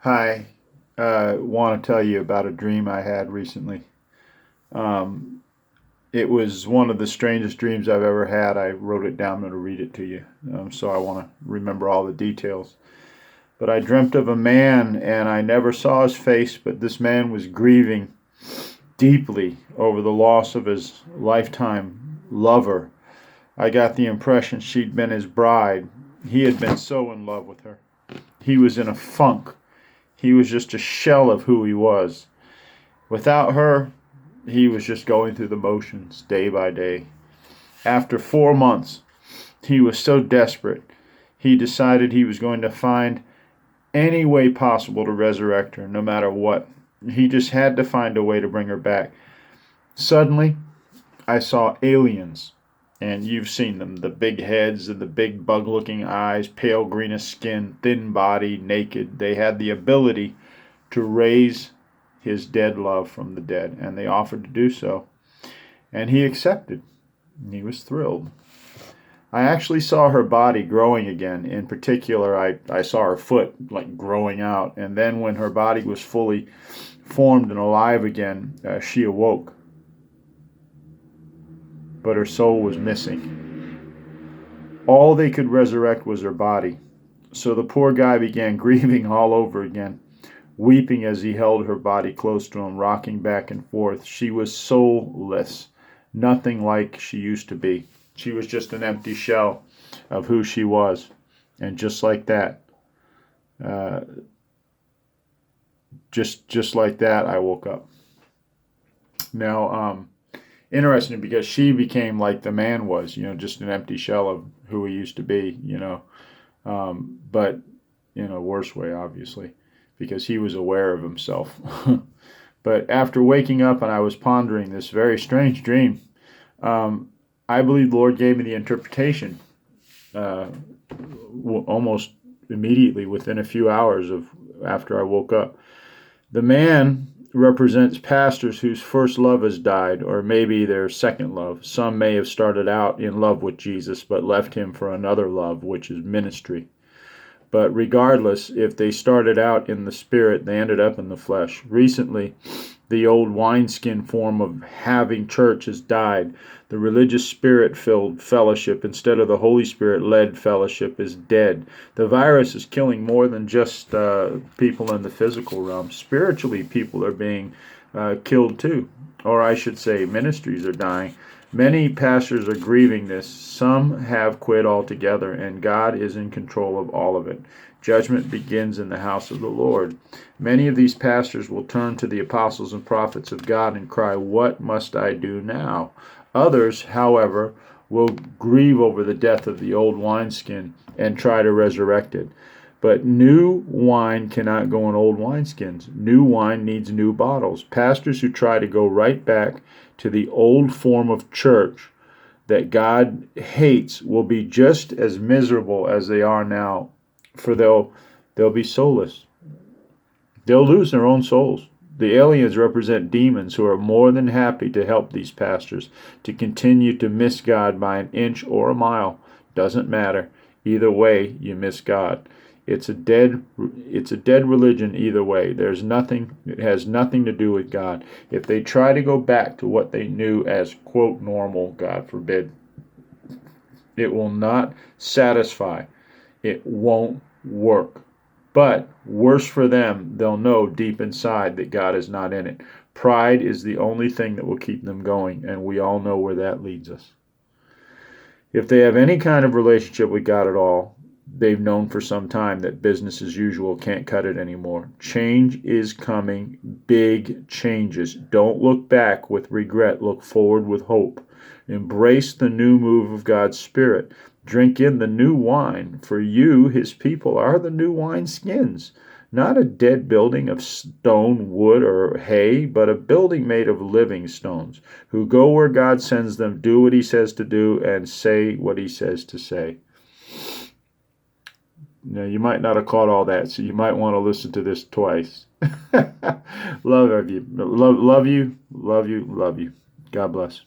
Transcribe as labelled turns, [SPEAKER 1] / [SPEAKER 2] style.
[SPEAKER 1] Hi, want to tell you about a dream I had recently. Um, it was one of the strangest dreams I've ever had. I wrote it down. I'm going to read it to you, so I want to remember all the details. But I dreamt of a man, and I never saw his face, but this man was grieving deeply over the loss of his lifetime lover. I got the impression she'd been his bride. He had been so in love with her. He was in a funk. He was just a shell of who he was. Without her, he was just going through the motions day by day. After 4 months, he was so desperate, he decided he was going to find any way possible to resurrect her, no matter what. He just had to find a way to bring her back. Suddenly, I saw aliens, and you've seen them, the big heads and the big bug-looking eyes, pale greenish skin, thin body, naked. They had the ability to raise his dead love from the dead, and they offered to do so. And he accepted. He was thrilled. I actually saw her body growing again. In particular, I saw her foot like growing out. And then when her body was fully formed and alive again, she awoke. But her soul was missing. All they could resurrect was her body. So the poor guy began grieving all over again, weeping as he held her body close to him, rocking back and forth. She was soulless, nothing like she used to be. She was just an empty shell of who she was. And just like that, uh, just like that, I woke up. Now, interesting because she became like the man was, just an empty shell of who he used to be, but in a worse way, obviously, because he was aware of himself. But after waking up and I was pondering this very strange dream, I believe the Lord gave me the interpretation almost immediately within a few hours of after I woke up. The man represents pastors whose first love has died, or maybe their second love. Some may have started out in love with Jesus, but left him for another love, which is ministry. But regardless, if they started out in the spirit, they ended up in the flesh. Recently, the old wineskin form of having church has died. The religious spirit-filled fellowship instead of the Holy Spirit-led fellowship is dead. The virus is killing more than just people in the physical realm. Spiritually, people are being killed too. Or I should say, ministries are dying. Many pastors are grieving this. Some have quit altogether, and God is in control of all of it. Judgment begins in the house of the Lord. Many of these pastors will turn to the apostles and prophets of God and cry, "What must I do now?" Others, however, will grieve over the death of the old wineskin and try to resurrect it. But new wine cannot go in old wineskins. New wine needs new bottles. Pastors who try to go right back to the old form of church that God hates will be just as miserable as they are now, for they'll be soulless. They'll lose their own souls. The aliens represent demons who are more than happy to help these pastors to continue to miss God by an inch or a mile. Doesn't matter. Either way, you miss God. It's a dead religion either way. It has nothing to do with God. If they try to go back to what they knew as, quote, normal, God forbid, it will not satisfy. It won't work. But worse for them, they'll know deep inside that God is not in it. Pride is the only thing that will keep them going, and we all know where that leads us. If they have any kind of relationship with God at all, they've known for some time that business as usual can't cut it anymore. Change is coming, big changes. Don't look back with regret, look forward with hope. Embrace the new move of God's Spirit. Drink in the new wine, for you, his people, are the new wineskins. Not a dead building of stone, wood, or hay, but a building made of living stones, who go where God sends them, do what he says to do, and say what he says to say. Now, you might not have caught all that, so you might want to listen to this twice. Love you. Love you. God bless.